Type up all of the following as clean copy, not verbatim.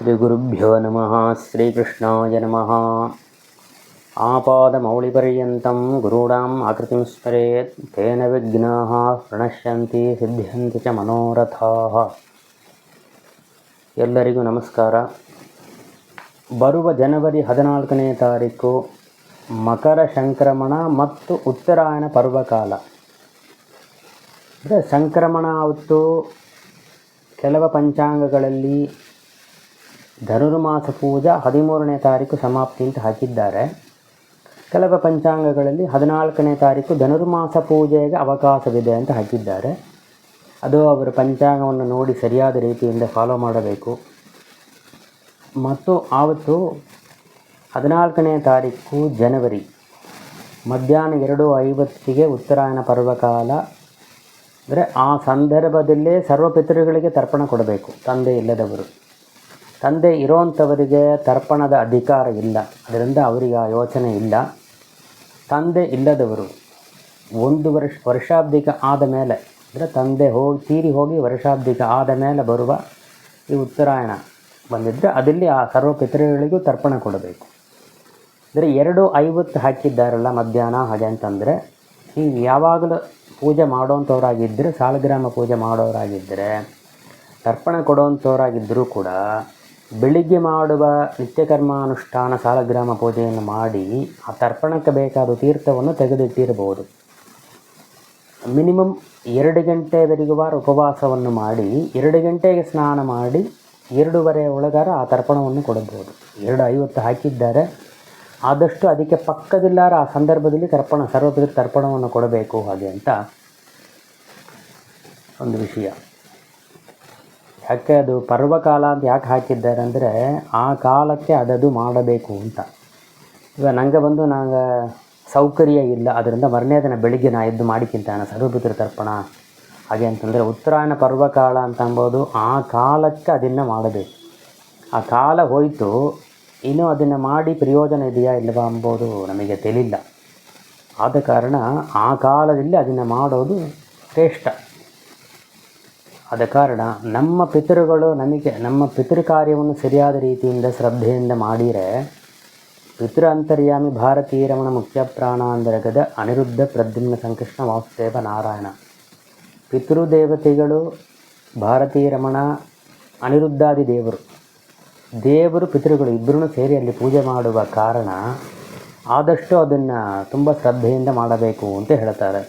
ಶ್ರೀಗುರುಭ್ಯೋ ನಮಃ. ಶ್ರೀಕೃಷ್ಣಾಯ ನಮಃ. ಆಪಾದಮೌಳಿಪರ್ಯಂతం ಗುರುಣಾಂ ಆಕೃತಿಂ ಸ್ಮರೇತ್ ತೇನ ವಿಘ್ನಾಃ ಪ್ರಣಶ್ಯಂತಿ ಸಿದ್ಧ್ಯಂತಿ ಚ ಮನೋರಥಾಃ. ಎಲ್ಲರಿಗೂ ನಮಸ್ಕಾರ. ಬರುವ ಜನವರಿ 14ನೇ ತಾರೀಕು ಮಕರ ಸಂಕ್ರಮಣ ಮತ್ತು ಉತ್ತರಾಯಣ ಪರ್ವಕಾಲ. ಅಂದರೆ ಸಂಕ್ರಮಣ ಅವತ್ತು ಕೆಲವು ಪಂಚಾಂಗಗಳಲ್ಲಿ ಧನುರ್ಮಾಸ ಪೂಜಾ 13ನೇ ತಾರೀಕು ಸಮಾಪ್ತಿ ಅಂತ ಹಾಕಿದ್ದಾರೆ. ಕೆಲವು ಪಂಚಾಂಗಗಳಲ್ಲಿ 14ನೇ ತಾರೀಕು ಧನುರ್ಮಾಸ ಪೂಜೆಗೆ ಅವಕಾಶವಿದೆ ಅಂತ ಹಾಕಿದ್ದಾರೆ. ಅದು ಅವರ ಪಂಚಾಂಗವನ್ನು ನೋಡಿ ಸರಿಯಾದ ರೀತಿಯಿಂದ ಫಾಲೋ ಮಾಡಬೇಕು. ಮತ್ತು ಆವತ್ತು 14ನೇ ತಾರೀಕು ಜನವರಿ ಮಧ್ಯಾಹ್ನ 2:50ಗೆ ಉತ್ತರಾಯಣ ಪರ್ವಕಾಲ. ಅಂದರೆ ಆ ಸಂದರ್ಭದಲ್ಲೇ ಸರ್ವ ಪಿತೃಗಳಿಗೆ ತರ್ಪಣ ಕೊಡಬೇಕು. ತಂದೆ ಇಲ್ಲದವರು, ತಂದೆ ಇರೋಂಥವರಿಗೆ ತರ್ಪಣದ ಅಧಿಕಾರ ಇಲ್ಲ, ಅದರಿಂದ ಅವರಿಗೆ ಆ ಯೋಚನೆ ಇಲ್ಲ. ತಂದೆ ಇಲ್ಲದವರು 1 ವರ್ಷಾಬ್ದಿಕ ಆದ ಮೇಲೆ, ಅಂದರೆ ತಂದೆ ತೀರಿ ಹೋಗಿ ವರ್ಷಾಬ್ದಿಕ ಆದ ಮೇಲೆ ಬರುವ ಈ ಉತ್ತರಾಯಣ ಬಂದಿದ್ದರೆ ಅದಲ್ಲಿ ಆ ಸರ್ವ ಪಿತೃಗಳಿಗೂ ತರ್ಪಣ ಕೊಡಬೇಕು. ಅಂದರೆ 2:50 ಹಾಕಿದ್ದಾರಲ್ಲ ಮಧ್ಯಾಹ್ನ, ಹಾಗೆ ಅಂತಂದರೆ ನೀವು ಯಾವಾಗಲೂ ಪೂಜೆ ಮಾಡೋವಂಥವ್ರಾಗಿದ್ದರೆ, ಸಾಲಗ್ರಾಮ ಪೂಜೆ ಮಾಡೋರಾಗಿದ್ದರೆ, ತರ್ಪಣ ಕೊಡೋವಂಥವ್ರಾಗಿದ್ದರೂ ಕೂಡ ಬೆಳಿಗ್ಗೆ ಮಾಡುವ ನಿತ್ಯಕರ್ಮಾನುಷ್ಠಾನ ಸಾಲಗ್ರಾಮ ಪೂಜೆಯನ್ನು ಮಾಡಿ ಆ ತರ್ಪಣಕ್ಕೆ ಬೇಕಾದ ತೀರ್ಥವನ್ನು ತೆಗೆದಿಟ್ಟಿರಬಹುದು. ಮಿನಿಮಮ್ 2 ಗಂಟೆವರೆಗೂ ಉಪವಾಸವನ್ನು ಮಾಡಿ 2 ಗಂಟೆಗೆ ಸ್ನಾನ ಮಾಡಿ 2:30 ಒಳಗಾರ ಆ ತರ್ಪಣವನ್ನು ಕೊಡಬಹುದು. 2:50 ಹಾಕಿದ್ದಾರೆ. ಆದಷ್ಟು ಅದಕ್ಕೆ ಪಕ್ಕದಿಲ್ಲಾರ ಆ ಸಂದರ್ಭದಲ್ಲಿ ಸರ್ವಪಿತೃ ತರ್ಪಣವನ್ನು ಕೊಡಬೇಕು ಹಾಗೆ ಅಂತ ಒಂದು ವಿಷಯ. ಯಾಕೆ ಅದು ಪರ್ವಕಾಲ ಅಂತ ಯಾಕೆ ಹಾಕಿದ್ದಾರೆ ಅಂದರೆ ಆ ಕಾಲಕ್ಕೆ ಅದದು ಮಾಡಬೇಕು ಅಂತ. ಈಗ ನನಗೆ ನಂಗೆ ಸೌಕರ್ಯ ಇಲ್ಲ, ಅದರಿಂದ ಮರನೇ ದಿನ ಬೆಳಿಗ್ಗೆ ನಾ ಎದ್ದು ಮಾಡಿಕ್ಕಿಂತಾನೆ ಸರ್ವಪಿತೃ ತರ್ಪಣ ಹಾಗೆ ಅಂತಂದರೆ ಉತ್ತರಾಯಣ ಪರ್ವಕಾಲ ಅಂತ ಅಂಬೋದು ಆ ಕಾಲಕ್ಕೆ ಅದನ್ನು ಮಾಡಬೇಕು. ಆ ಕಾಲ ಹೋಯಿತು, ಇನ್ನೂ ಅದನ್ನು ಮಾಡಿ ಪ್ರಯೋಜನ ಇದೆಯಾ ಇಲ್ಲವಾ ಅಂಬೋದು ನಮಗೆ ತಿಳಿಲ್ಲ. ಆದ ಕಾರಣ ಆ ಕಾಲದಲ್ಲಿ ಅದನ್ನು ಮಾಡೋದು ಶ್ರೇಷ್ಠ. ಆದ ಕಾರಣ ನಮ್ಮ ಪಿತೃಗಳು ನಮ್ಮ ಪಿತೃ ಕಾರ್ಯವನ್ನು ಸರಿಯಾದ ರೀತಿಯಿಂದ ಶ್ರದ್ಧೆಯಿಂದ ಮಾಡಿದರೆ ಪಿತೃ ಅಂತರ್ಯಾಮಿ ಭಾರತೀಯ ರಮಣ ಮುಖ್ಯ ಪ್ರಾಣಾಂತರ್ಗದ ಅನಿರುದ್ಧ ಪ್ರದ್ಯುಮ್ನ ಸಂಕೃಷ್ಣ ವಾಸುದೇವ ನಾರಾಯಣ. ಪಿತೃದೇವತೆಗಳು ಭಾರತೀಯ ರಮಣ ಅನಿರುದ್ಧಾದಿ ದೇವರು ಪಿತೃಗಳು ಇಬ್ಬರೂ ಸೇರಿ ಅಲ್ಲಿ ಪೂಜೆ ಮಾಡುವ ಕಾರಣ ಆದಷ್ಟು ಅದನ್ನು ತುಂಬ ಶ್ರದ್ಧೆಯಿಂದ ಮಾಡಬೇಕು ಅಂತ ಹೇಳ್ತಾರೆ.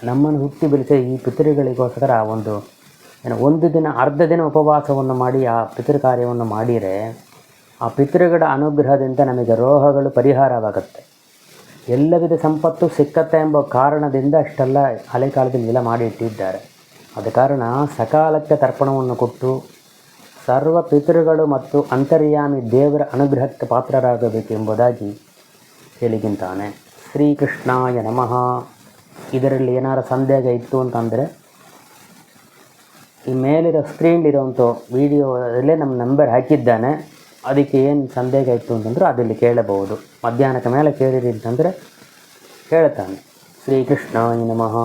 ನಮ್ಮನ್ನು ಹುಟ್ಟಿ ಬೆಳೆಸಿ ಈ ಪಿತೃಗಳಿಗೋಸ್ಕರ ಒಂದು ದಿನ ಅರ್ಧ ದಿನ ಉಪವಾಸವನ್ನು ಮಾಡಿ ಆ ಪಿತೃ ಕಾರ್ಯವನ್ನು ಮಾಡಿದರೆ ಆ ಪಿತೃಗಳ ಅನುಗ್ರಹದಿಂದ ನಮಗೆ ರೋಗಗಳು ಪರಿಹಾರವಾಗುತ್ತೆ, ಎಲ್ಲ ವಿಧ ಸಂಪತ್ತು ಸಿಕ್ಕತ್ತೆ ಎಂಬ ಕಾರಣದಿಂದ ಅಷ್ಟೆಲ್ಲ ಹಳೆ ಕಾಲದಲ್ಲಿ ಎಲ್ಲ ಮಾಡಿ ಇಟ್ಟಿದ್ದಾರೆ. ಆದ ಕಾರಣ ಸಕಾಲಕ್ಕೆ ತರ್ಪಣವನ್ನು ಕೊಟ್ಟು ಸರ್ವ ಪಿತೃಗಳು ಮತ್ತು ಅಂತರ್ಯಾಮಿ ದೇವರ ಅನುಗ್ರಹಕ್ಕೆ ಪಾತ್ರರಾಗಬೇಕು ಎಂಬುದಾಗಿ ಹೇಳಿಗಿಂತಾನೆ. ಶ್ರೀಕೃಷ್ಣಾಯ ನಮಃ. ಇದರಲ್ಲಿ ಏನಾರು ಸಂದೇಹ ಇತ್ತು ಅಂತಂದರೆ ಈ ಮೇಲಿರೋ ಸ್ಕ್ರೀನ್ಲಿರೋಂಥ ವಿಡಿಯೋದಲ್ಲೇ ನಮ್ಮ ನಂಬರ್ ಹಾಕಿದ್ದಾನೆ. ಅದಕ್ಕೆ ಏನು ಸಂದೇಹ ಇತ್ತು ಅಂತಂದ್ರೆ ಅದಲ್ಲಿ ಕೇಳಬಹುದು. ಮಧ್ಯಾಹ್ನಕ್ಕೆ ಮೇಲೆ ಕೇಳಿರಿ ಅಂತಂದರೆ ಹೇಳ್ತಾನೆ. ಶ್ರೀಕೃಷ್ಣಾಯ ನಮಃ.